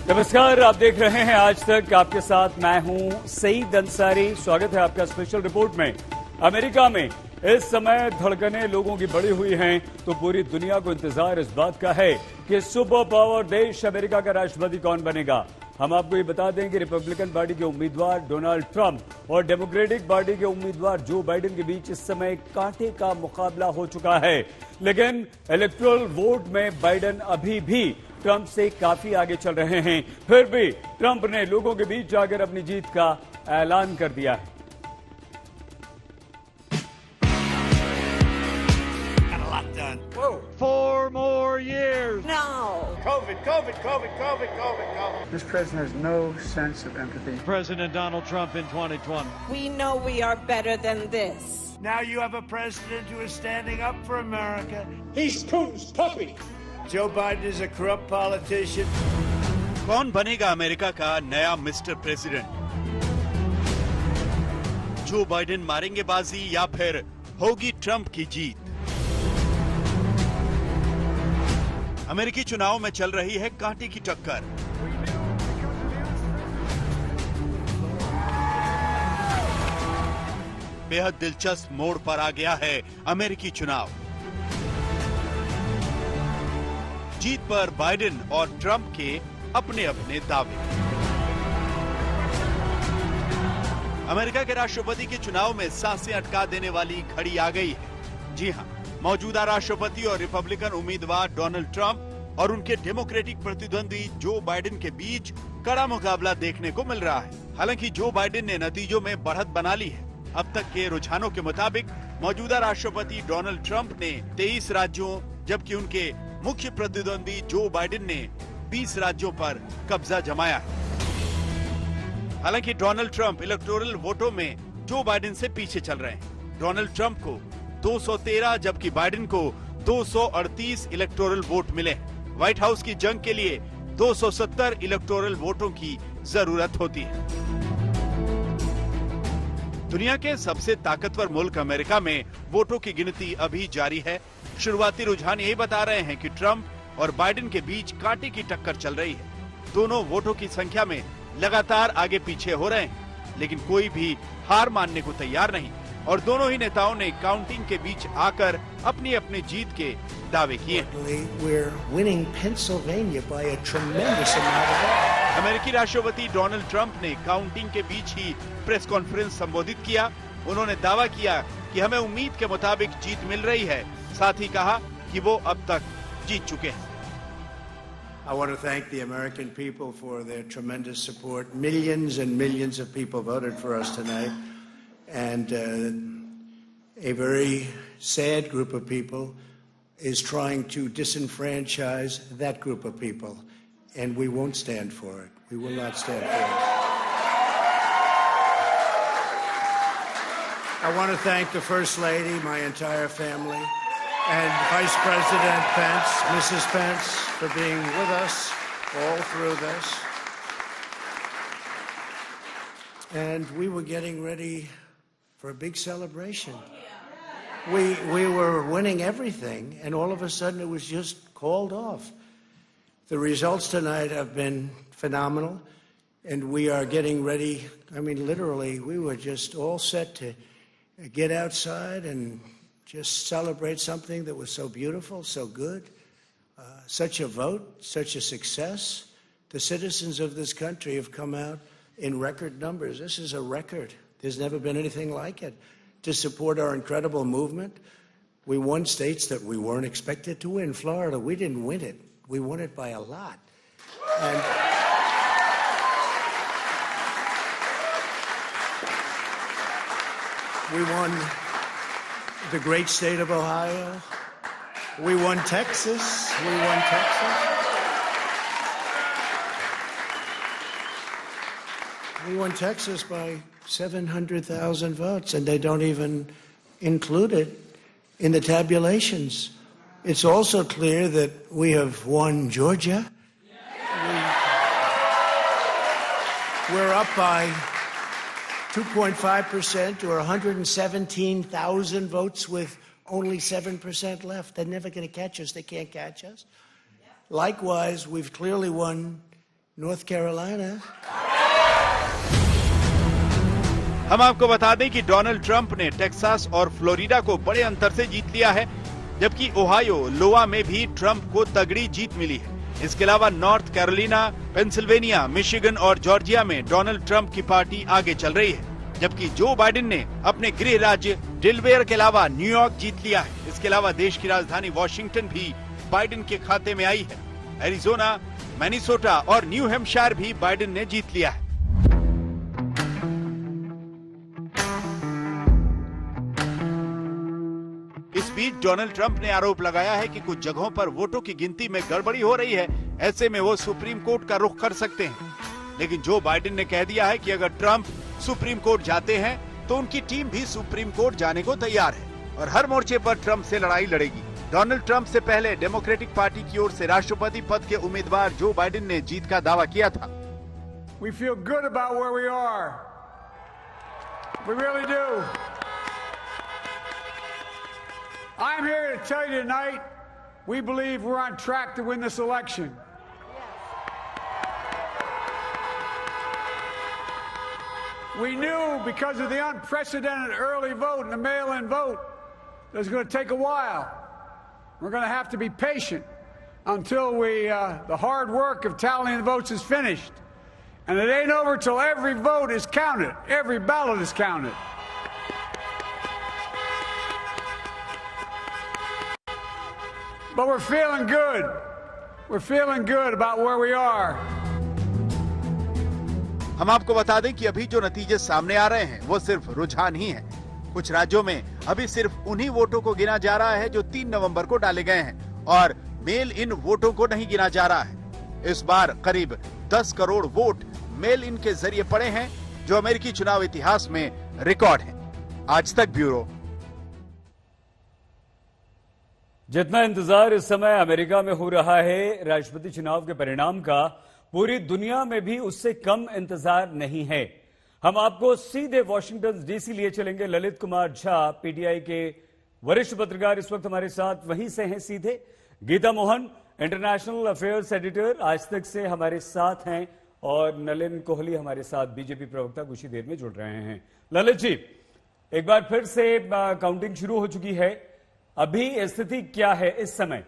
नमस्कार, आप देख रहे हैं आज तक। आपके साथ मैं हूं सईद अंसारी। स्वागत है आपका स्पेशल रिपोर्ट में। अमेरिका में इस समय धड़कनें लोगों की बढ़ी हुई हैं, तो पूरी दुनिया को इंतजार इस बात का है कि सुपर पावर देश अमेरिका का राष्ट्रपति कौन बनेगा। हम आपको ये बता दें कि रिपब्लिकन पार्टी के उम्मीदवार डोनाल्ड ट्रंप और डेमोक्रेटिक पार्टी के उम्मीदवार जो बाइडेन के बीच इस समय कांटे का मुकाबला हो चुका है। लेकिन इलेक्टोरल वोट में बाइडेन अभी भी ट्रंप से काफी आगे चल रहे हैं। फिर भी ट्रंप ने लोगों के बीच जाकर अपनी जीत का ऐलान कर दिया है। Whoa. 4 more years. No. COVID. This president has no sense of empathy. President Donald Trump in 2020. We know we are better than this. Now you have a president who is standing up for America. He's Putin's puppy. Joe Biden is a corrupt politician. कौन बनेगा America का नया mister president? Joe Biden मारेंगे बाजी या फिर होगी Trump की जीत? अमेरिकी चुनाव में चल रही है कांटे की टक्कर। बेहद दिलचस्प मोड़ पर आ गया है अमेरिकी चुनाव। जीत पर बाइडेन और ट्रंप के अपने अपने दावे। अमेरिका के राष्ट्रपति के चुनाव में सांसें अटका देने वाली घड़ी आ गई है। जी हां, मौजूदा राष्ट्रपति और रिपब्लिकन उम्मीदवार डोनाल्ड ट्रंप और उनके डेमोक्रेटिक प्रतिद्वंदी जो बाइडेन के बीच कड़ा मुकाबला देखने को मिल रहा है। हालांकि जो बाइडेन ने नतीजों में बढ़त बना ली है। अब तक के रुझानों के मुताबिक मौजूदा राष्ट्रपति डोनाल्ड ट्रंप ने 23 राज्यों, जबकि उनके मुख्य प्रतिद्वंदी जो बाइडेन ने 20 राज्यों पर कब्जा जमाया है। हालांकि डोनाल्ड ट्रंप इलेक्टोरल वोटों में जो बाइडेन से पीछे चल रहे हैं। डोनाल्ड ट्रंप को 213 जबकि बाइडेन को 238 इलेक्टोरल वोट मिले। व्हाइट हाउस की जंग के लिए 270 इलेक्टोरल वोटों की जरूरत होती है। दुनिया के सबसे ताकतवर मुल्क अमेरिका में वोटों की गिनती अभी जारी है। शुरुआती रुझान यही बता रहे हैं कि ट्रंप और बाइडेन के बीच कांटे की टक्कर चल रही है। दोनों वोटों की संख्या में लगातार आगे पीछे हो रहे हैं, लेकिन कोई भी हार मानने को तैयार नहीं और दोनों ही नेताओं ने काउंटिंग के बीच आकर अपनी अपनी जीत के दावे किए। अमेरिकी राष्ट्रपति डोनाल्ड ट्रंप ने काउंटिंग के बीच ही प्रेस कॉन्फ्रेंस संबोधित किया। उन्होंने दावा किया कि हमें उम्मीद के मुताबिक जीत मिल रही है। साथ ही कहा कि वो अब तक जीत चुके हैं। I want to thank the American people for their tremendous support. Millions and millions of people voted for us tonight. And a very sad group of people is trying to disenfranchise that group of people. And we won't stand for it. We will not stand for it. I want to thank the First Lady, my entire family, and Vice President Pence, Mrs. Pence, for being with us all through this. And we were getting ready for a big celebration. We were winning everything, and all of a sudden it was just called off. The results tonight have been phenomenal, and we are getting ready. I mean, literally, we were just all set to get outside and just celebrate something that was so beautiful, so good, such a vote, such a success. The citizens of this country have come out in record numbers. This is a record. There's never been anything like it to support our incredible movement. We won states that we weren't expected to win. Florida, we didn't win it. We won it by a lot. And we won the great state of Ohio. We won Texas. We won Texas by 700,000 votes, and they don't even include it in the tabulations. It's also clear that we have won Georgia. We're up by 2.5% or 117,000 votes with only 7% left. They're never going to catch us. They can't catch us. Likewise, we've clearly won North Carolina. हम आपको बता दें कि Donald Trump ने Texas और Florida को बड़े अंतर से जीत लिया है, जबकि ओहायो, लोआ में भी ट्रंप को तगड़ी जीत मिली है। इसके अलावा नॉर्थ कैरोलिना, पेंसिल्वेनिया, मिशिगन और जॉर्जिया में डोनाल्ड ट्रंप की पार्टी आगे चल रही है, जबकि जो बाइडेन ने अपने गृह राज्य डेलवेयर के अलावा न्यूयॉर्क जीत लिया है। इसके अलावा देश की राजधानी वॉशिंगटन भी बाइडेन के खाते में आई है। एरिजोना, मैनिसोटा और न्यू हैम्पशायर भी बाइडेन ने जीत लिया है। इस बीच डोनाल्ड ट्रंप ने आरोप लगाया है कि कुछ जगहों पर वोटों की गिनती में गड़बड़ी हो रही है, ऐसे में वो सुप्रीम कोर्ट का रुख कर सकते हैं। लेकिन जो बाइडेन ने कह दिया है कि अगर ट्रंप सुप्रीम कोर्ट जाते हैं तो उनकी टीम भी सुप्रीम कोर्ट जाने को तैयार है और हर मोर्चे पर ट्रंप से लड़ाई लड़ेगी। डोनाल्ड ट्रंप से पहले डेमोक्रेटिक पार्टी की ओर से राष्ट्रपति पद के उम्मीदवार जो बाइडेन ने जीत का दावा किया था। We feel good about where we are. We really do. I'm here to tell you tonight, we believe we're on track to win this election. We knew because of the unprecedented early vote and the mail-in vote that it was going to take a while. We're going to have to be patient until the hard work of tallying the votes is finished. And it ain't over till every vote is counted, every ballot is counted. But we're feeling good. We're feeling good about where we are. हम आपको बता दें कि अभी जो नतीजे सामने आ रहे हैं वो सिर्फ रुझान ही है। कुछ राज्यों में अभी सिर्फ उन्हीं वोटों को गिना जा रहा है जो 3 नवंबर को डाले गए हैं और मेल इन वोटों को नहीं गिना जा रहा है। इस बार करीब 10 करोड़ वोट मेल इन के जरिए पड़े हैं, जो अमेरिकी चुनाव इतिहास में रिकॉर्ड है। आज तक ब्यूरो। जितना इंतजार इस समय अमेरिका में हो रहा है राष्ट्रपति चुनाव के परिणाम का, पूरी दुनिया में भी उससे कम इंतजार नहीं है। हम आपको सीधे वॉशिंगटन डीसी लिए चलेंगे। ललित कुमार झा, पीटीआई के वरिष्ठ पत्रकार, इस वक्त हमारे साथ वहीं से हैं सीधे। Geeta Mohan, international affairs editor, Aaj Tak से हमारे साथ हैं, और नलिन कोहली हमारे साथ बीजेपी प्रवक्ता कुछ ही देर में जुड़ रहे हैं। ललित जी, एक बार फिर से काउंटिंग शुरू हो चुकी है, अभी स्थिति क्या है इस समय?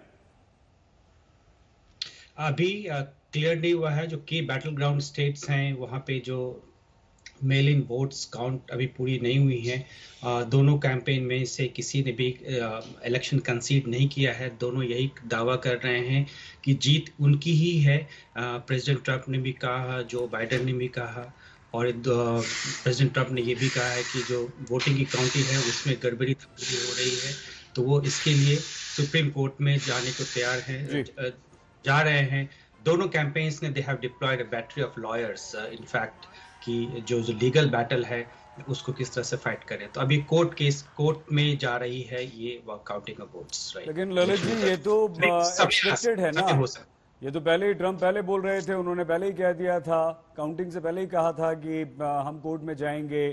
अभी क्लियर नहीं हुआ है। जो की बैटल ग्राउंड स्टेट्स हैं वहां पे जो मेल इन वोट्स काउंट अभी पूरी नहीं हुई हैं। दोनों कैंपेन में से किसी ने भी इलेक्शन कंसीड नहीं किया है। दोनों यही दावा कर रहे हैं कि जीत उनकी ही है। प्रेसिडेंट ट्रंप ने भी कहा, जो बाइडेन ने भी कहा, और प्रेसिडेंट ट्रंप ने ये भी कहा है कि जो वोटिंग की काउंटिंग है उसमें गड़बड़ी हो रही है, तो वो इसके लिए सुप्रीम कोर्ट में जाने को तैयार हैं, जा रहे हैं। दोनों कैंपेन्स ने they have deployed a battery of lawyers in fact, कि जो लीगल बैटल है उसको किस तरह से फाइट करें। तो अभी कोर्ट में जा रही है ये काउंटिंग ऑफ वोट्स, राइट। लेकिन ललित जी, ये तो एक्सपेक्टेड है ना। ये तो पहले ही ट्रंप पहले बोल रहे थे, उन्होंने पहले ही कह दिया था, काउंटिंग से पहले ही कहा था कि हम कोर्ट में जाएंगे,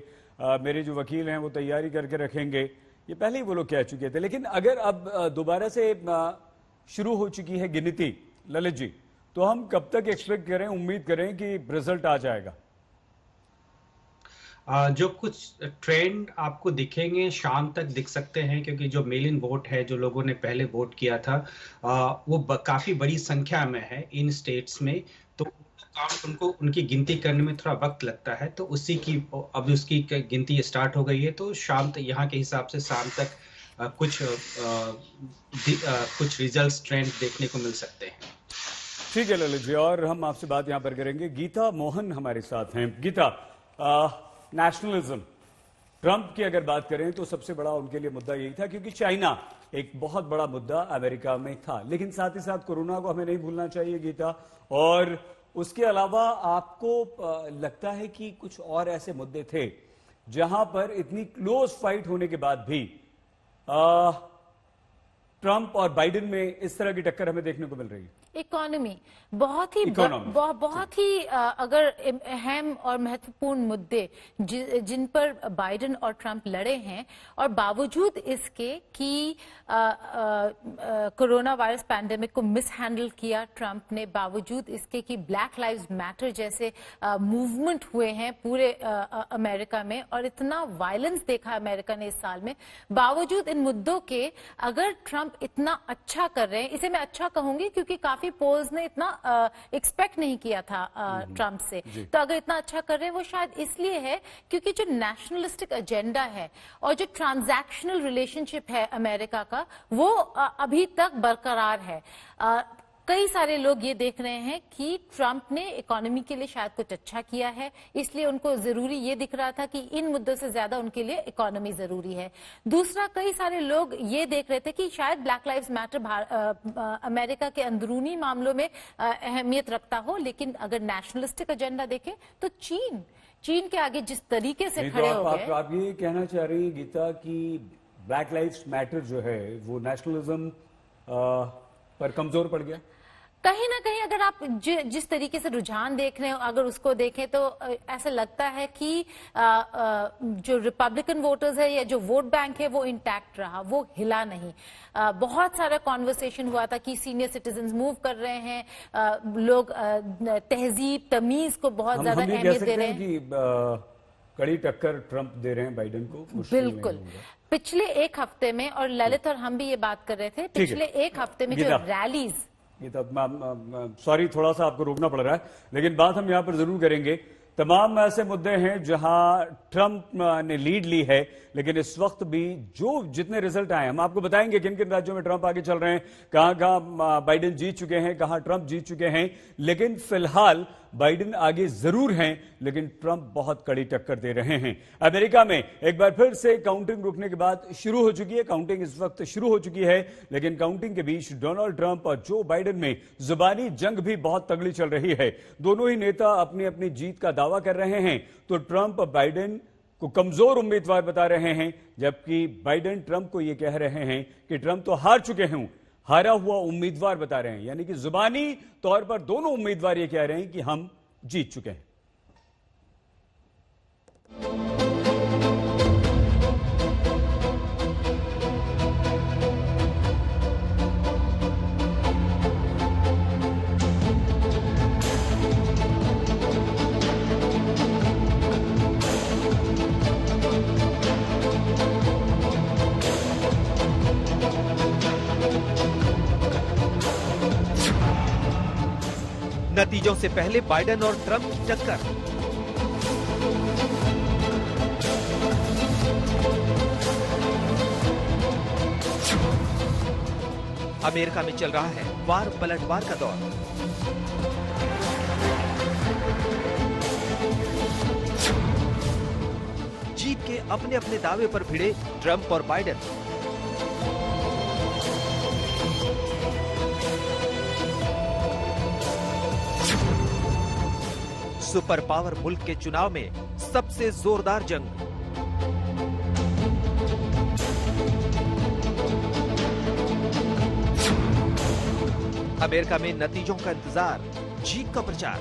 मेरे जो वकील हैं वो तैयारी करके रखेंगे। ये पहले ही वो लोग कह चुके थे। लेकिन अगर अब दोबारा से शुरू हो चुकी है गिनती ललित जी, तो हम कब तक एक्सपेक्ट करें, उम्मीद करें कि रिजल्ट आ जाएगा? जो कुछ ट्रेंड आपको दिखेंगे शाम तक दिख सकते हैं, क्योंकि जो मेल इन वोट है, जो लोगों ने पहले वोट किया था, वो काफी बड़ी संख्या में है इन स्टेट्स में, तो उनको उनकी गिनती करने में थोड़ा वक्त लगता है। तो उसी की अब उसकी गिनती स्टार्ट हो गई है, तो शाम तक यहाँ के हिसाब से शाम तक कुछ रिजल्ट्स ट्रेंड देखने को मिल सकते हैं। ठीक है ललित जी, और हम आपसे बात यहां पर करेंगे। गीता मोहन हमारे साथ हैं। गीता, नेशनलिज्म, ट्रंप की अगर बात करें तो सबसे बड़ा उनके लिए मुद्दा यही था, क्योंकि चाइना एक बहुत बड़ा मुद्दा अमेरिका में था। लेकिन साथ ही साथ कोरोना को हमें नहीं भूलना चाहिए गीता, और उसके अलावा आपको लगता है कि कुछ और ऐसे मुद्दे थे जहां पर इतनी क्लोज फाइट होने के बाद भी ट्रंप और बाइडेन में इस तरह की टक्कर हमें देखने को मिल रही है? इकोनॉमी बहुत ही बहुत ही अगर अहम और महत्वपूर्ण मुद्दे जिन पर बाइडेन और ट्रंप लड़े हैं, और बावजूद इसके कि कोरोना वायरस पैंडेमिक को मिस हैंडल किया ट्रंप ने, बावजूद इसके कि ब्लैक लाइव्स मैटर जैसे मूवमेंट हुए हैं पूरे अमेरिका में और इतना वायलेंस देखा अमेरिका ने इस साल में, बावजूद इन मुद्दों के अगर ट्रंप इतना अच्छा कर रहे हैं, इसे मैं अच्छा कहूंगी क्योंकि काफी पोल्स ने इतना एक्सपेक्ट नहीं किया था ट्रंप से, तो अगर इतना अच्छा कर रहे हैं वो शायद इसलिए है क्योंकि जो नेशनलिस्टिक एजेंडा है और जो ट्रांजैक्शनल रिलेशनशिप है अमेरिका का वो अभी तक बरकरार है। कई सारे लोग ये देख रहे हैं कि ट्रंप ने इकोनॉमी के लिए शायद कुछ अच्छा किया है, इसलिए उनको जरूरी ये दिख रहा था कि इन मुद्दों से ज्यादा उनके लिए इकोनॉमी जरूरी है। दूसरा, कई सारे लोग ये देख रहे थे कि शायद ब्लैक लाइव्स मैटर अमेरिका के अंदरूनी मामलों में अहमियत रखता हो, लेकिन अगर नेशनलिस्टिक एजेंडा देखें तो चीन के आगे जिस तरीके से खड़े हो गए। आप ये कहना चाह रही हैं गीता कि ब्लैक लाइव्स मैटर जो है वो नेशनलिज्म पर कमजोर पड़ गया? कहीं ना कहीं अगर आप जिस तरीके से रुझान देख रहे हो अगर उसको देखें तो ऐसा लगता है कि जो रिपब्लिकन वोटर्स है या जो वोट बैंक है वो इंटैक्ट रहा, वो हिला नहीं। बहुत सारा कॉन्वर्सेशन हुआ था कि सीनियर सिटीजन्स मूव कर रहे हैं, लोग तहजीब तमीज को बहुत ज्यादा अहमियत दे रहे हैं। कि कड़ी टक्कर ट्रंप दे रहे हैं बाइडेन को? बिल्कुल। पिछले एक हफ्ते में, और ललित और हम भी ये बात कर रहे थे, पिछले एक हफ्ते में जो रैलीज, ये तो सॉरी थोड़ा सा आपको रोकना पड़ रहा है, लेकिन बात हम यहां पर जरूर करेंगे। तमाम ऐसे मुद्दे हैं जहां ट्रंप ने लीड ली है, लेकिन इस वक्त भी जितने रिजल्ट आए हम आपको बताएंगे किन किन राज्यों में ट्रंप आगे चल रहे हैं, कहां कहां बाइडेन जीत चुके हैं, कहां ट्रंप जीत चुके हैं। लेकिन फिलहाल बाइडेन आगे जरूर हैं, लेकिन ट्रंप बहुत कड़ी टक्कर दे रहे हैं। अमेरिका में एक बार फिर से काउंटिंग रुकने के बाद शुरू हो चुकी है। काउंटिंग इस वक्त शुरू हो चुकी है, लेकिन काउंटिंग के बीच डोनाल्ड ट्रंप और जो बाइडेन में जुबानी जंग भी बहुत तगड़ी चल रही है। दोनों ही नेता अपनी अपनी जीत का दावा कर रहे हैं, तो ट्रंप बाइडेन को कमजोर उम्मीदवार बता रहे हैं, जबकि बाइडेन ट्रंप को यह कह रहे हैं कि ट्रंप तो हार चुके हैं, हारा हुआ उम्मीदवार बता रहे हैं। यानी कि जुबानी तौर पर दोनों उम्मीदवार ये कह रहे हैं कि हम जीत चुके हैं। नतीजों से पहले बाइडेन और ट्रंप की टक्कर। अमेरिका में चल रहा है वार पलटवार का दौर। जीत के अपने अपने दावे पर भिड़े ट्रंप और बाइडेन। सुपर पावर मुल्क के चुनाव में सबसे जोरदार जंग। अमेरिका में नतीजों का इंतजार, जीत का प्रचार।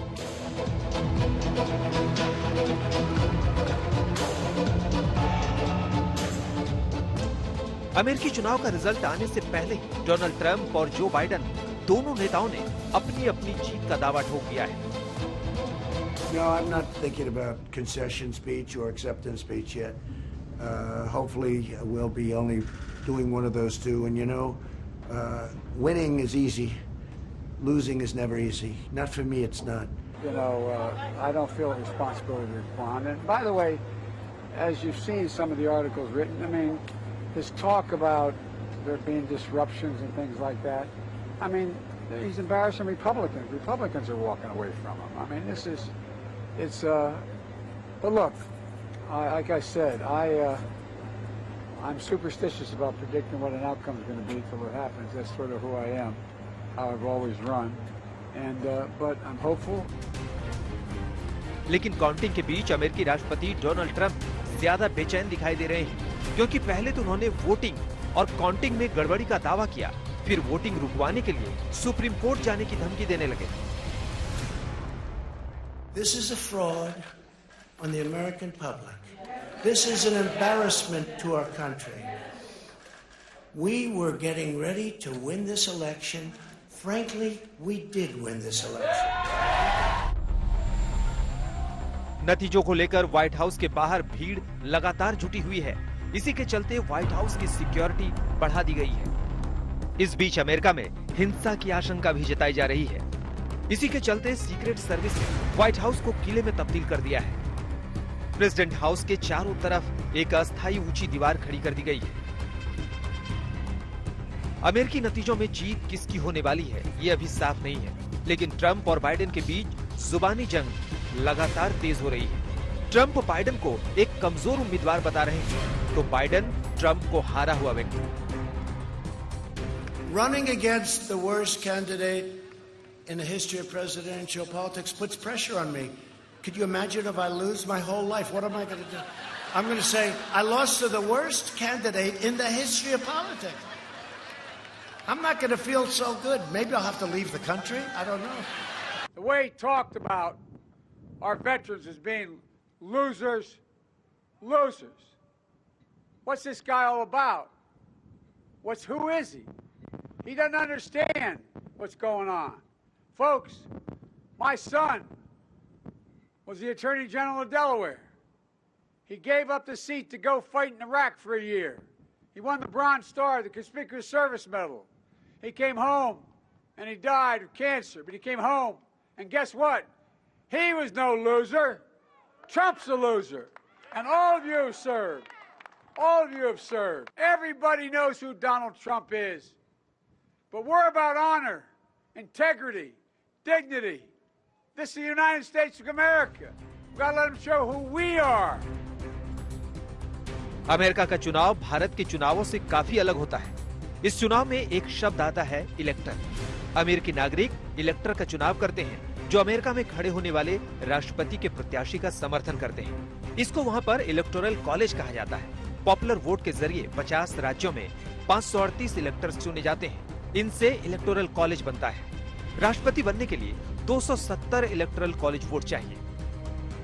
अमेरिकी चुनाव का रिजल्ट आने से पहले ही डोनाल्ड ट्रंप और जो बाइडेन दोनों नेताओं ने अपनी अपनी जीत का दावा ठोक दिया है। No, I'm not thinking about concession speech or acceptance speech yet. Hopefully, we'll be only doing one of those two. And you know, winning is easy. Losing is never easy. Not for me, it's not. You know, I don't feel responsibility to respond. And by the way, as you've seen some of the articles written, I mean, this talk about there being disruptions and things like that, I mean, he's embarrassing Republicans. Republicans are walking away from him. I mean, but look, like I said, I'm superstitious about predicting what an outcome is going to be till it happens. That's sort of who I am, how I've always run. But I'm hopeful. लेकिन counting के बीच अमेरिकी राष्ट्रपति Donald Trump ज्यादा बेचैन दिखाई दे रहे हैं, क्योंकि पहले तो उन्होंने वोटिंग और काउंटिंग में गड़बड़ी का दावा किया, फिर वोटिंग रुकवाने के लिए सुप्रीम कोर्ट जाने की धमकी देने लगे। This is a fraud on the American public. This is an embarrassment to our country. We were getting ready to win this election. Frankly, we did win this election. नतीजों को लेकर white house के बाहर भीड़ लगातार जुटी हुई है। इसी के चलते व्हाइट हाउस की सिक्योरिटी बढ़ा दी गई है। इस बीच अमेरिका में हिंसा की आशंका भी जताई जा रही है। इसी के चलते सीक्रेट सर्विस ने व्हाइट हाउस को किले में तब्दील कर दिया है। प्रेसिडेंट हाउस के चारों तरफ एक अस्थायी ऊंची दीवार खड़ी कर दी गई है। अमेरिकी नतीजों में जीत किसकी होने वाली है ये अभी साफ नहीं है, लेकिन ट्रंप और बाइडेन के बीच जुबानी जंग लगातार तेज हो रही है। ट्रंप बाइडेन को एक कमजोर उम्मीदवार बता रहे हैं, तो बाइडेन ट्रंप को हारा हुआ व्यक्ति। Running against the worst candidate in the history of presidential politics puts pressure on me. Could you imagine if I lose my whole life? What am I going to do? I'm going to say, I lost to the worst candidate in the history of politics. I'm not going to feel so good. Maybe I'll have to leave the country. I don't know. The way he talked about our veterans as being losers. What's this guy all about? Who is he? He doesn't understand what's going on. Folks, my son was the Attorney General of Delaware. He gave up the seat to go fight in Iraq for a year. He won the Bronze Star, the Conspicuous Service Medal. He came home and he died of cancer, but he came home and guess what? He was no loser. Trump's a loser. And all of you have served. All of you have served. Everybody knows who Donald Trump is. But we're about honor, integrity, dignity. This is the United States of America. We've got to let them show who we are. America का चुनाव भारत के चुनावों से काफी अलग होता है। इस चुनाव में एक शब्द आता है इलेक्टर। अमेरिकी नागरिक इलेक्टर का चुनाव करते हैं, जो अमेरिका में खड़े होने वाले राष्ट्रपति के प्रत्याशी का समर्थन करते हैं। इसको वहां पर इलेक्टोरल कॉलेज कहा जाता है। पॉपुलर वोट के जरिए 50 राज्यों में 538 इलेक्टर्स चुने जाते हैं। इनसे इलेक्टोरल कॉलेज बनता है। राष्ट्रपति बनने के लिए 270 इलेक्टोरल कॉलेज वोट चाहिए।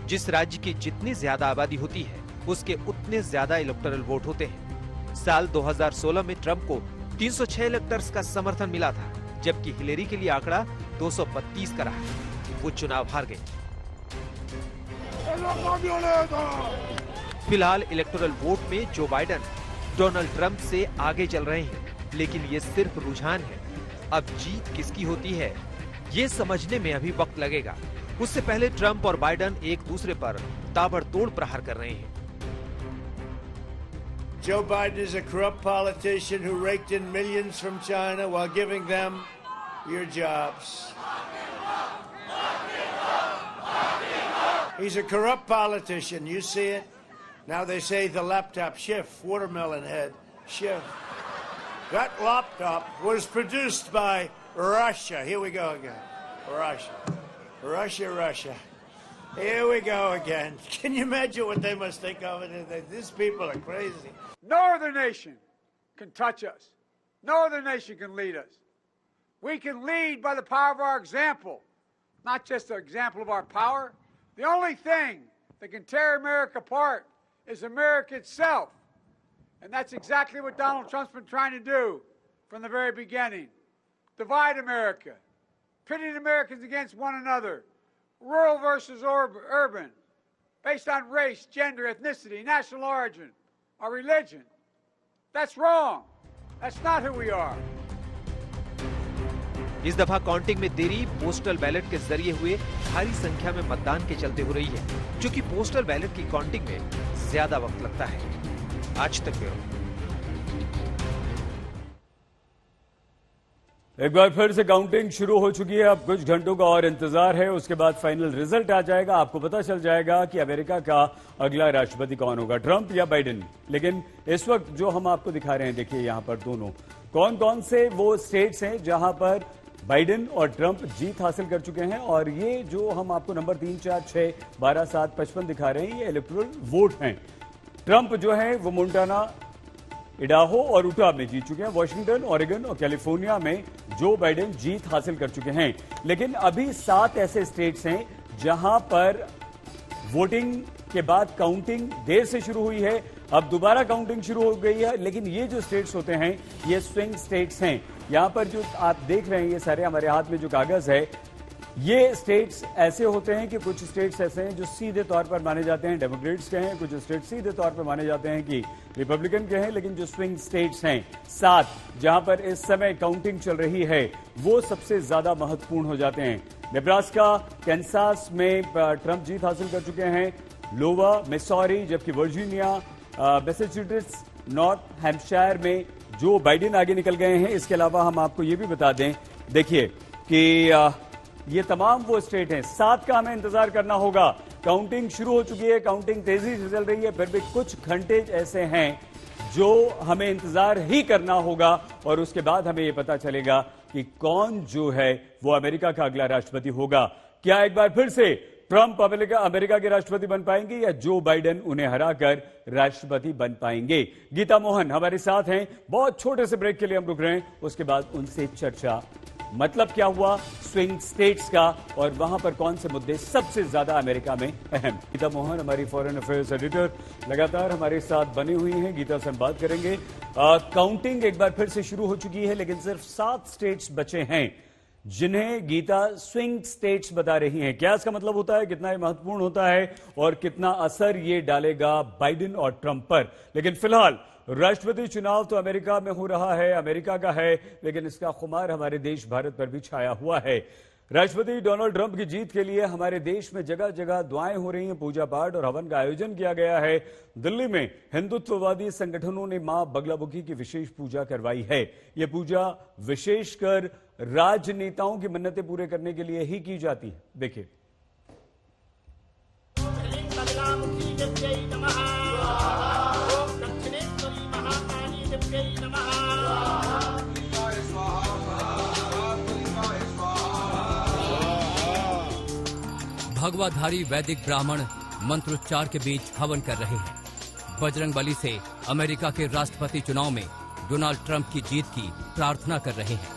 जिस राज्य की जितनी ज्यादा आबादी होती है, उसके उतने ज्यादा इलेक्टोरल वोट होते हैं। साल 2016 में ट्रंप को 306 इलेक्टर्स का समर्थन मिला था, जबकि हिलेरी के लिए आंकड़ा 232 का रहा। वो चुनाव हार गए। फिलहाल इलेक्टोरल वोट में जो बाइडेन डोनाल्ड ट्रंप से आगे चल रहे हैं, लेकिन ये सिर्फ रुझान है। अब जीत किसकी होती है, ये समझने में अभी वक्त लगेगा। उससे पहले ट्रंप और बाइडेन एक दूसरे पर ताबड़तोड़ प्रहार कर रहे हैं। Joe Biden is a corrupt politician who raked in millions from China while giving them your jobs. He's a corrupt politician. You see it? Now they say the laptop Schiff, watermelon head, Schiff. That laptop was produced by Russia. Here we go again. Russia. Here we go again. Can you imagine what they must think of it? These people are crazy. No other nation can touch us. No other nation can lead us. We can lead by the power of our example, not just the example of our power. The only thing that can tear America apart is America itself. And that's exactly what Donald Trump's been trying to do from the very beginning. Divide America, pitting Americans against one another, rural versus urban, based on race, gender, ethnicity, national origin, or religion. That's wrong. That's not who we are. इस दफा counting में देरी postal ballot के जरिए हुए भारी संख्या में मतदान के चलते हो रही है, क्योंकि पोस्टल बैलेट की काउंटिंग में ज्यादा वक्त लगता है। आज तक एक बार फिर से काउंटिंग शुरू हो चुकी है। अब कुछ घंटों का और इंतजार है, उसके बाद फाइनल रिजल्ट आ जाएगा। आपको पता चल जाएगा कि अमेरिका का अगला राष्ट्रपति कौन होगा, ट्रंप या बाइडेन। लेकिन इस वक्त जो हम आपको दिखा रहे हैं, देखिए यहां पर दोनों कौन कौन से वो स्टेट्स हैं जहां पर बाइडेन और ट्रंप जीत हासिल कर चुके हैं। और ये जो हम आपको नंबर 3, 4, 6, 12, 7, 55 दिखा रहे हैं, ये इलेक्टोरल वोट हैं। ट्रंप जो है वो मोंटाना, इडाहो और यूटा में जीत चुके हैं। वॉशिंगटन, ओरेगन और कैलिफोर्निया में जो बाइडेन जीत हासिल कर चुके हैं। लेकिन अभी 7 ऐसे स्टेट्स हैं जहां पर वोटिंग के बाद काउंटिंग देर से शुरू हुई है। अब दोबारा काउंटिंग शुरू हो गई है, लेकिन ये जो स्टेट्स होते हैं ये स्विंग स्टेट्स हैं। यहां पर जो आप देख रहे हैं ये सारे हमारे हाथ में जो कागज है, ये स्टेट्स ऐसे होते हैं कि कुछ स्टेट्स ऐसे हैं जो सीधे तौर पर माने जाते हैं डेमोक्रेट्स के हैं, कुछ स्टेट सीधे तौर पर माने जाते हैं कि रिपब्लिकन के हैं। लेकिन जो स्विंग स्टेट्स हैं 7 जहां पर इस समय काउंटिंग चल रही है, वो सबसे ज्यादा महत्वपूर्ण हो जाते हैं। नेब्रास्का, कैंसास में ट्रंप जीत हासिल कर चुके हैं। लोवा, मिसौरी, जबकि वर्जीनिया, मैसेच्यूसेट्स, नॉर्थ हैम्पशायर में जो बाइडेन आगे निकल गए हैं। इसके अलावा हम आपको ये भी बता दें, देखिए कि ये तमाम वो स्टेट हैं। 7 का हमें इंतजार करना होगा। काउंटिंग शुरू हो चुकी है, काउंटिंग तेजी से चल रही है, फिर भी कुछ घंटे ऐसे हैं जो हमें इंतजार ही करना होगा और उसके बाद हमें ये पता चलेगा कि कौन जो है वो अमेरिका का अगला राष्ट्रपति होगा। क्या एक बार फिर से ट्रंप अमेरिका के राष्ट्रपति बन पाएंगे या जो बाइडेन उन्हें हराकर राष्ट्रपति बन पाएंगे? गीता मोहन हमारे साथ हैं। बहुत छोटे से ब्रेक के लिए हम रुक रहे हैं, उसके बाद उनसे चर्चा। मतलब क्या हुआ स्विंग स्टेट्स का और वहां पर कौन से मुद्दे सबसे ज्यादा अमेरिका में अहम। गीता मोहन हमारी फॉरेन अफेयर्स एडिटर लगातार हमारे साथ बनी हुई हैं। गीता से हम बात करेंगे। काउंटिंग एक बार फिर से शुरू हो चुकी है, लेकिन सिर्फ 7 स्टेट्स बचे हैं जिन्हें गीता स्विंग स्टेट्स बता रही हैं। क्या इसका मतलब होता है, कितना ये महत्वपूर्ण होता है और कितना असर ये डालेगा बाइडेन और ट्रंप पर? लेकिन फिलहाल राष्ट्रपति चुनाव तो अमेरिका में हो रहा है, अमेरिका का है, लेकिन इसका खुमार हमारे देश भारत पर भी छाया हुआ है। राष्ट्रपति डोनाल्ड ट्रंप की जीत के लिए हमारे देश में जगह जगह दुआएं हो रही हैं, पूजा पाठ और हवन का आयोजन किया गया है। दिल्ली में हिंदुत्ववादी संगठनों ने मां बगलामुखी की विशेष पूजा करवाई है। यह पूजा विशेषकर राजनेताओं की मन्नतें पूरे करने के लिए ही की जाती है। देखिए, भगवाधारी वैदिक ब्राह्मण मंत्रोच्चार के बीच हवन कर रहे हैं। बजरंगबली से अमेरिका के राष्ट्रपति चुनाव में डोनाल्ड ट्रंप की जीत की प्रार्थना कर रहे हैं।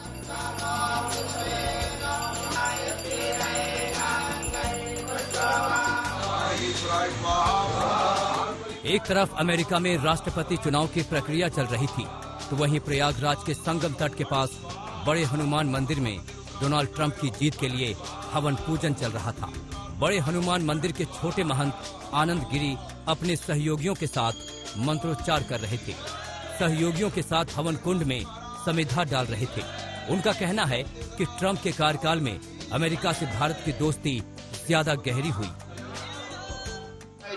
एक तरफ अमेरिका में राष्ट्रपति चुनाव की प्रक्रिया चल रही थी, तो वहीं प्रयागराज के संगम तट के पास बड़े हनुमान मंदिर में डोनाल्ड ट्रंप की जीत के लिए हवन पूजन चल रहा था। बड़े हनुमान मंदिर के छोटे महंत आनंद गिरी अपने सहयोगियों के साथ मंत्रोच्चार कर रहे थे। सहयोगियों के साथ हवन कुंड में समिधा डाल रहे थे। उनका कहना है कि ट्रंप के कार्यकाल में अमेरिका से भारत की दोस्ती ज्यादा गहरी हुई।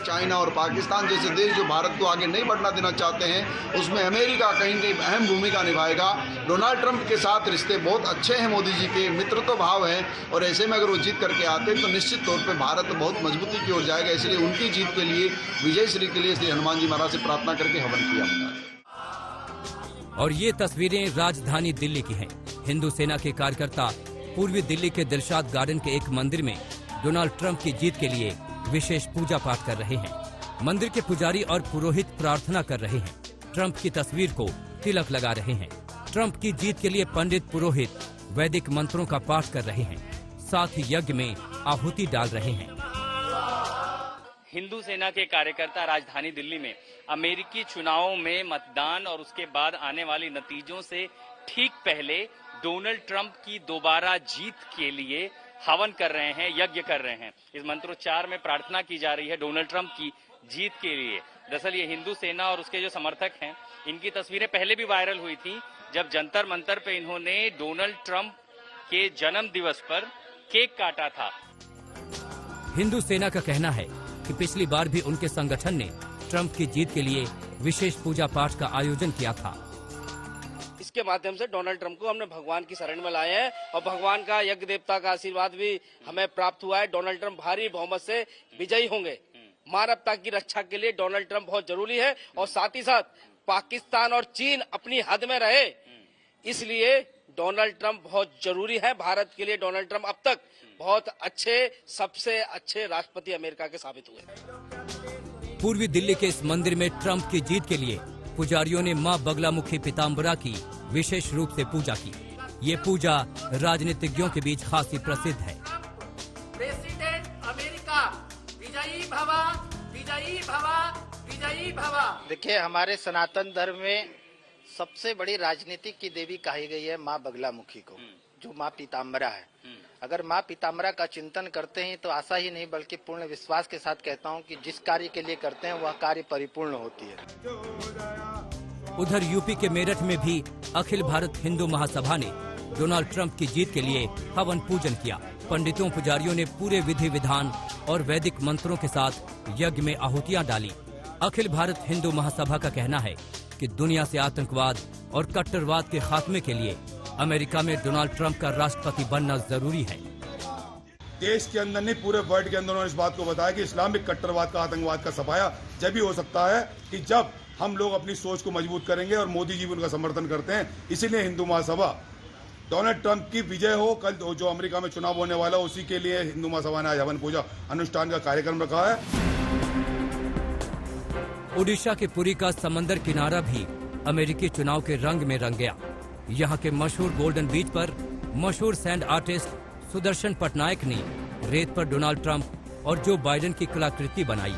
चाइना और पाकिस्तान जैसे देश जो भारत को आगे नहीं बढ़ना देना चाहते हैं, उसमें अमेरिका कहीं कहीं अहम भूमिका निभाएगा। डोनाल्ड ट्रंप के साथ रिश्ते बहुत अच्छे हैं, मोदी जी के मित्रत्व भाव है, और ऐसे में अगर वो जीत करके आते हैं तो निश्चित तौर पे भारत बहुत मजबूती की ओर जाएगा। इसलिए उनकी जीत के लिए, विजय श्री के लिए श्री हनुमान जी महाराज से प्रार्थना करके हवन किया। और ये तस्वीरें राजधानी दिल्ली की हैं। हिंदू सेना के कार्यकर्ता पूर्वी दिल्ली के दिलशाद गार्डन के एक मंदिर में डोनाल्ड ट्रंप की जीत के लिए विशेष पूजा पाठ कर रहे हैं। मंदिर के पुजारी और पुरोहित प्रार्थना कर रहे हैं। ट्रंप की तस्वीर को तिलक लगा रहे हैं। ट्रंप की जीत के लिए पंडित पुरोहित वैदिक मंत्रों का पाठ कर रहे हैं, साथ ही यज्ञ में आहुति डाल रहे हैं। हिंदू सेना के कार्यकर्ता राजधानी दिल्ली में अमेरिकी चुनावों में मतदान और उसके बाद आने वाले नतीजों से ठीक पहले डोनाल्ड ट्रंप की दोबारा जीत के लिए हवन कर रहे हैं, यज्ञ कर रहे हैं। इस मंत्रोच्चार में प्रार्थना की जा रही है डोनाल्ड ट्रंप की जीत के लिए। दरअसल ये हिंदू सेना और उसके जो समर्थक हैं, इनकी तस्वीरें पहले भी वायरल हुई थी, जब जंतर मंतर पे इन्होंने डोनाल्ड ट्रंप के जन्म दिवस पर केक काटा था। हिंदू सेना का कहना है कि पिछली बार भी उनके संगठन ने ट्रंप की जीत के लिए विशेष पूजा पाठ का आयोजन किया था। इसके माध्यम से डोनाल्ड ट्रंप को हमने भगवान की शरण में लाए हैं और भगवान का, यज्ञ देवता का आशीर्वाद भी हमें प्राप्त हुआ है। डोनाल्ड ट्रंप भारी बहुमत से विजयी होंगे। मानवता की रक्षा के लिए डोनाल्ड ट्रंप बहुत जरूरी है और साथ ही साथ पाकिस्तान और चीन अपनी हद में रहे, इसलिए डोनाल्ड ट्रंप बहुत जरूरी है भारत के लिए। डोनाल्ड ट्रंप अब तक बहुत अच्छे, सबसे अच्छे राष्ट्रपति अमेरिका के साबित हुए। पूर्वी दिल्ली के इस मंदिर में ट्रंप की जीत के लिए पुजारियों ने मां बगलामुखी पीताम्बरा की विशेष रूप से पूजा की। ये पूजा राजनीतिज्ञों के बीच खासी प्रसिद्ध है। प्रेसिडेंट अमेरिका विजयी भवा, विजयी भवा, विजयी भवा। देखिए, हमारे सनातन धर्म में सबसे बड़ी राजनीतिक की देवी कही गई है माँ बगलामुखी को, जो माँ पीताम्बरा है। अगर माँ पीताम्बरा का चिंतन करते हैं तो आशा ही नहीं बल्कि पूर्ण विश्वास के साथ कहता हूँ कि जिस कार्य के लिए करते हैं वह कार्य परिपूर्ण होती है। उधर यूपी के मेरठ में भी अखिल भारत हिंदू महासभा ने डोनाल्ड ट्रंप की जीत के लिए हवन पूजन किया। पंडितों पुजारियों ने पूरे विधि विधान और वैदिक मंत्रों के साथ यज्ञ में आहुतियां डाली। अखिल भारत हिंदू महासभा का कहना है कि दुनिया से आतंकवाद और कट्टरवाद के खात्मे के लिए अमेरिका में डोनाल्ड ट्रंप का राष्ट्रपति बनना जरूरी है। देश के अंदर नहीं, पूरे वर्ल्ड के अंदर उन्होंने इस बात को बताया कि इस्लामिक कट्टरवाद का, आतंकवाद का सफाया जब भी हो सकता है कि जब हम लोग अपनी सोच को मजबूत करेंगे, और मोदी जी भी उनका समर्थन करते हैं। इसीलिए हिंदू महासभा डोनाल्ड ट्रंप की विजय हो, कल जो अमेरिका में चुनाव होने वाला, उसी के लिए हिंदू महासभा ने आज हवन पूजा अनुष्ठान का कार्यक्रम रखा है। ओडिशा के पुरी का समंदर किनारा भी अमेरिकी चुनाव के रंग में रंग गया। यहाँ के मशहूर गोल्डन बीच पर मशहूर सैंड आर्टिस्ट सुदर्शन पटनायक ने रेत पर डोनाल्ड ट्रंप और जो बाइडेन की कलाकृति बनाई।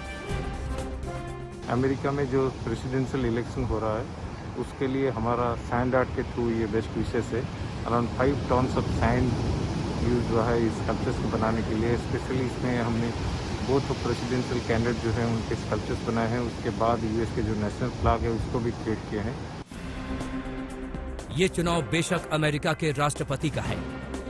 अमेरिका में जो प्रेसिडेंशियल इलेक्शन हो रहा है उसके लिए हमारा सैंड आर्ट के थ्रू ये बेस्ट विशेष है। Around 5 tons of sand use हुआ है इस स्कल्पचर्स को बनाने के लिए। स्पेशली इसमें हमने बोथ प्रेसिडेंशियल कैंडिडेट जो है उनके स्कल्पचर्स बनाए हैं। उसके बाद यूएस के जो नेशनल फ्लैग है उसको भी क्रिएट किए हैं। ये चुनाव बेशक अमेरिका के राष्ट्रपति का है,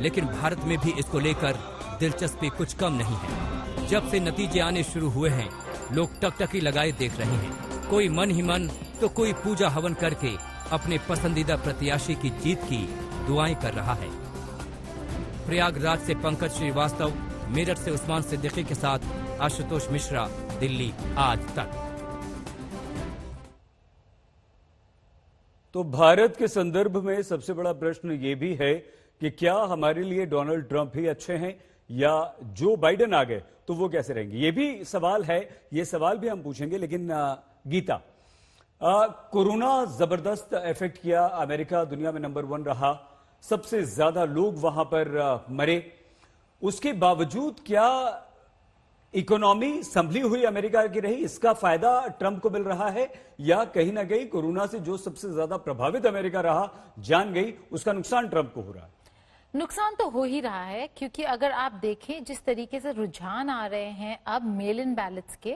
लेकिन भारत में भी इसको लेकर दिलचस्पी कुछ कम नहीं है। जब से नतीजे आने शुरू हुए हैं, लोग टकटकी लगाए देख रहे हैं। कोई मन ही मन तो कोई पूजा हवन करके अपने पसंदीदा प्रत्याशी की जीत की दुआएं कर रहा है। प्रयागराज से पंकज श्रीवास्तव, मेरठ से उस्मान सिद्दीकी के साथ आशुतोष मिश्रा, दिल्ली आज तक। तो भारत के संदर्भ में सबसे बड़ा प्रश्न ये भी है कि क्या हमारे लिए डोनाल्ड ट्रंप ही अच्छे हैं या जो बाइडेन आ गए तो वो कैसे रहेंगे, ये भी सवाल है। ये सवाल भी हम पूछेंगे। लेकिन गीता, कोरोना जबरदस्त इफेक्ट किया। अमेरिका दुनिया में नंबर 1 रहा, सबसे ज्यादा लोग वहां पर मरे। उसके बावजूद क्या इकोनॉमी संभली हुई अमेरिका की रही? इसका फायदा ट्रंप को मिल रहा है या कहीं ना कहीं कोरोना से जो सबसे ज्यादा प्रभावित अमेरिका रहा, जान गई, उसका नुकसान ट्रंप को हो रहा है? नुकसान तो हो ही रहा है, क्योंकि अगर आप देखें जिस तरीके से रुझान आ रहे हैं अब मेल इन बैलेट्स के,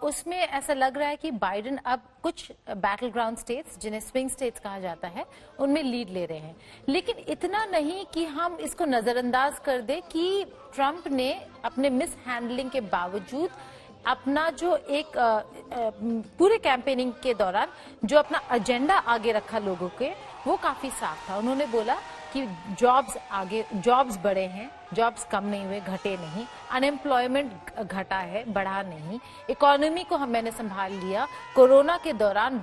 उसमें ऐसा लग रहा है कि बाइडेन अब कुछ बैटल ग्राउंड स्टेट्स, जिन्हें स्विंग स्टेट्स कहा जाता है, उनमें लीड ले रहे हैं। लेकिन इतना नहीं कि हम इसको नजरअंदाज कर दें कि ट्रंप ने अपने मिस हैंडलिंग के बावजूद अपना जो एक पूरे कैंपेनिंग के दौरान जो अपना एजेंडा आगे रखा लोगों के, वो काफी साफ था। उन्होंने बोला कि जॉब्स बढ़े हैं, जॉब्स कम नहीं हुए, घटे नहीं, अनएम्प्लॉयमेंट घटा है, बढ़ा नहीं, इकोनॉमी को मैंने संभाल लिया। कोरोना के दौरान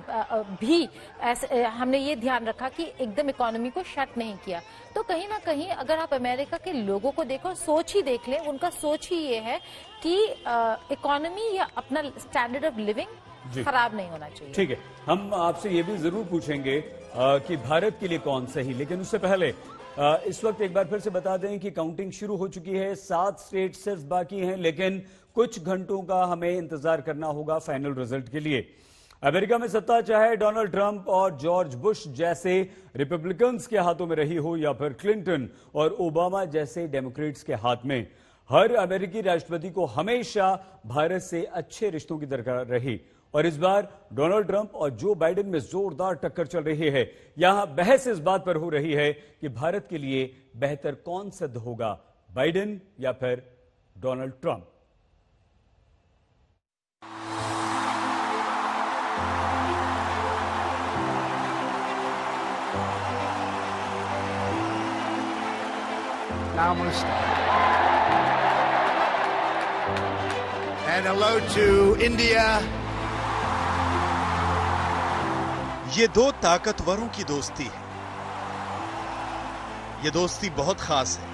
भी ऐसे हमने ये ध्यान रखा कि एकदम इकोनॉमी को शट नहीं किया। तो कहीं ना कहीं अगर आप अमेरिका के लोगों को देखो, सोच ही देख लें, उनका सोच ही ये है कि इकोनॉमी या अपना स्टैंडर्ड ऑफ लिविंग खराब नहीं होना चाहिए। ठीक है, हम आपसे ये भी जरूर पूछेंगे कि भारत के लिए कौन सही, लेकिन उससे पहले इस वक्त एक बार फिर से बता दें कि काउंटिंग शुरू हो चुकी है। 7 स्टेट सिर्फ बाकी हैं, लेकिन कुछ घंटों का हमें इंतजार करना होगा फाइनल रिजल्ट के लिए। अमेरिका में सत्ता चाहे डोनाल्ड ट्रंप और जॉर्ज बुश जैसे रिपब्लिकन्स के हाथों में रही हो या फिर क्लिंटन और ओबामा जैसे डेमोक्रेट्स के हाथ में, हर अमेरिकी राष्ट्रपति को हमेशा भारत से अच्छे रिश्तों की दरकार रही। और इस बार डोनाल्ड ट्रंप और जो बाइडेन में जोरदार टक्कर चल रही है। यहां बहस इस बात पर हो रही है कि भारत के लिए बेहतर कौन सिद्ध होगा, बाइडेन या फिर Donald Trump. Namaste. And hello to India. ये 2 ताकतवरों की दोस्ती है। ये दोस्ती बहुत खास है।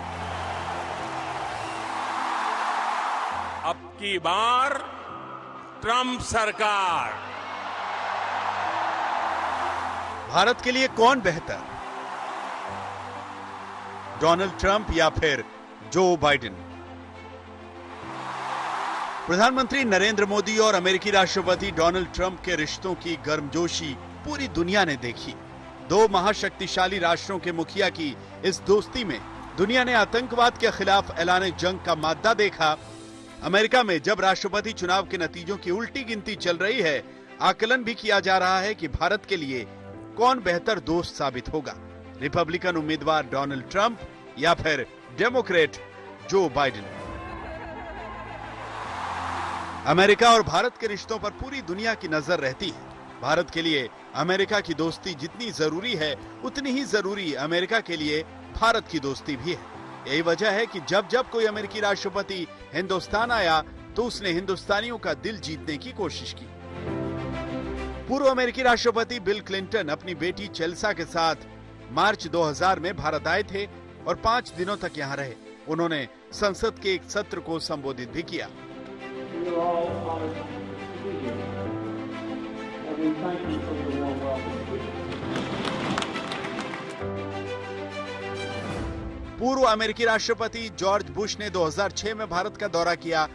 अब की बार ट्रंप सरकार भारत के लिए कौन बेहतर, डोनाल्ड ट्रंप या फिर जो बाइडेन? प्रधानमंत्री नरेंद्र मोदी और अमेरिकी राष्ट्रपति डोनाल्ड ट्रंप के रिश्तों की गर्मजोशी पूरी दुनिया ने देखी। दो महाशक्तिशाली राष्ट्रों के मुखिया की इस दोस्ती में दुनिया ने आतंकवाद के खिलाफ ऐलान जंग का मादा देखा। अमेरिका में जब राष्ट्रपति चुनाव के नतीजों की उल्टी गिनती चल रही है, आकलन भी किया जा रहा है कि भारत के लिए कौन बेहतर दोस्त साबित होगा, रिपब्लिकन उम्मीदवार डोनाल्ड ट्रंप या फिर डेमोक्रेट जो बाइडेन। अमेरिका और भारत के रिश्तों पर पूरी दुनिया की नजर रहती है। भारत के लिए अमेरिका की दोस्ती जितनी जरूरी है, उतनी ही जरूरी अमेरिका के लिए भारत की दोस्ती भी है। यही वजह है कि जब जब कोई अमेरिकी राष्ट्रपति हिंदुस्तान आया तो उसने हिंदुस्तानियों का दिल जीतने की कोशिश की। पूर्व अमेरिकी राष्ट्रपति बिल क्लिंटन अपनी बेटी चेल्सा के साथ मार्च 2000 में भारत आए थे और 5 दिनों तक यहाँ रहे। उन्होंने संसद के एक सत्र को संबोधित भी किया। पूर्व अमेरिकी राष्ट्रपति जॉर्ज बुश ने 2006 में भारत का दौरा किया,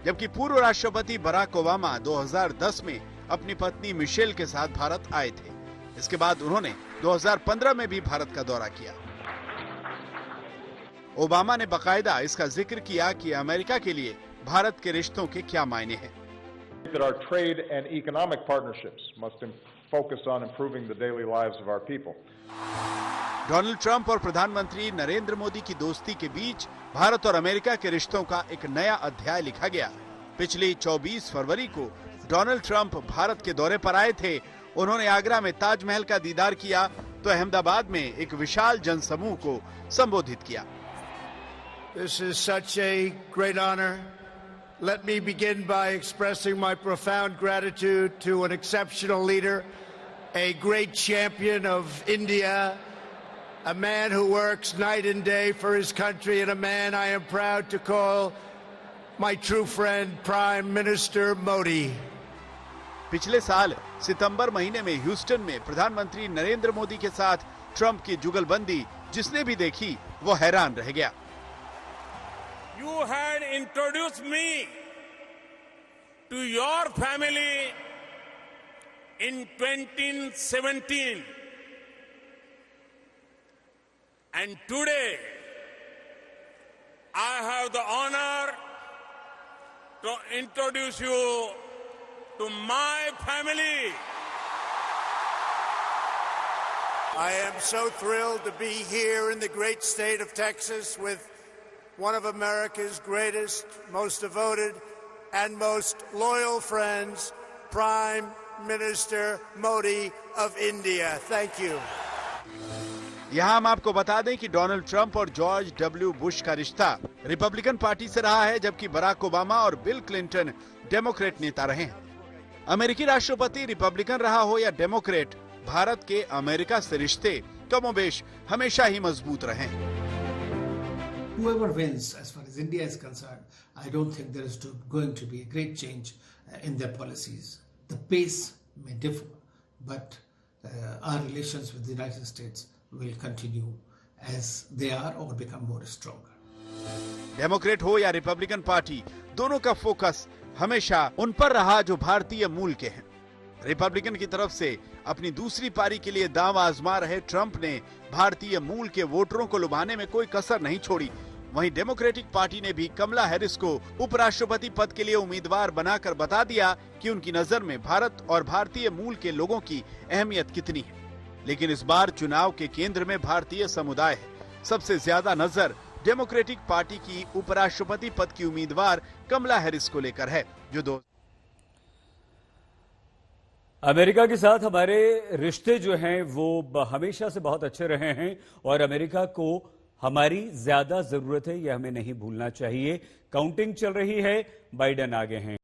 जबकि पूर्व राष्ट्रपति बराक ओबामा 2010 में अपनी पत्नी मिशेल के साथ भारत आए थे। इसके बाद उन्होंने 2015 में भी भारत का दौरा किया। ओबामा ने बाकायदा इसका जिक्र किया कि अमेरिका के लिए भारत के रिश्तों के क्या मायने हैं। That our trade and economic partnerships must focus on improving the daily lives of our people. Donald Trump और प्रधानमंत्री नरेंद्र मोदी की दोस्ती के बीच भारत और अमेरिका के रिश्तों का एक नया अध्याय लिखा गया। पिछली 24 फरवरी को डोनाल्ड ट्रंप भारत के दौरे पर आए थे। उन्होंने आगरा में ताजमहल का दीदार किया तो अहमदाबाद में एक विशाल जनसमूह को संबोधित किया। This is such a great honor. Let me begin by expressing my profound gratitude to an exceptional leader, a great champion of India, a man who works night and day for his country, and a man I am proud to call my true friend, Prime Minister Modi. पिछले साल सितंबर महीने में Houston में प्रधानमंत्री नरेंद्र मोदी के साथ Trump की जुगलबंदी जिसने भी देखी वो हैरान रह गया। You had introduced me to your family in 2017, and today I have the honor to introduce you to my family. I am so thrilled to be here in the great state of Texas with one of America's greatest, most devoted, and most loyal friends, Prime Minister Modi of India. Thank you. यहाँ हम आपको बता दें कि Donald Trump और George W Bush का रिश्ता Republican party से रहा है, जबकि बराक ओबामा और बिल क्लिंटन डेमोक्रेट नेता रहे हैं। अमेरिकी राष्ट्रपति रिपब्लिकन रहा हो या डेमोक्रेट, भारत के अमेरिका से रिश्ते कमोबेश हमेशा ही मजबूत रहे हैं। Whoever wins, as far as India is concerned, I don't think there is going to be a great change in their policies. The pace may differ, but our relations with the United States will continue as they are or become more stronger. Democrat हो या Republican party, दोनों का focus हमेशा उन पर रहा जो भारतीय मूल के हैं। रिपब्लिकन की तरफ से अपनी दूसरी पारी के लिए दांव आजमा रहे ट्रंप ने भारतीय मूल के वोटरों को लुभाने में कोई कसर नहीं छोड़ी। वहीं डेमोक्रेटिक पार्टी ने भी कमला हैरिस को उपराष्ट्रपति पद के लिए उम्मीदवार बनाकर बता दिया कि उनकी नजर में भारत और भारतीय मूल के लोगों की अहमियत कितनी है। लेकिन इस बार चुनाव के केंद्र में भारतीय समुदाय है। सबसे ज्यादा नजर डेमोक्रेटिक पार्टी की उपराष्ट्रपति पद की उम्मीदवार कमला हैरिस को लेकर है, जो अमेरिका के साथ हमारे रिश्ते जो हैं वो हमेशा से बहुत अच्छे रहे हैं और अमेरिका को हमारी ज्यादा जरूरत है, यह हमें नहीं भूलना चाहिए। काउंटिंग चल रही है, बाइडेन आगे हैं।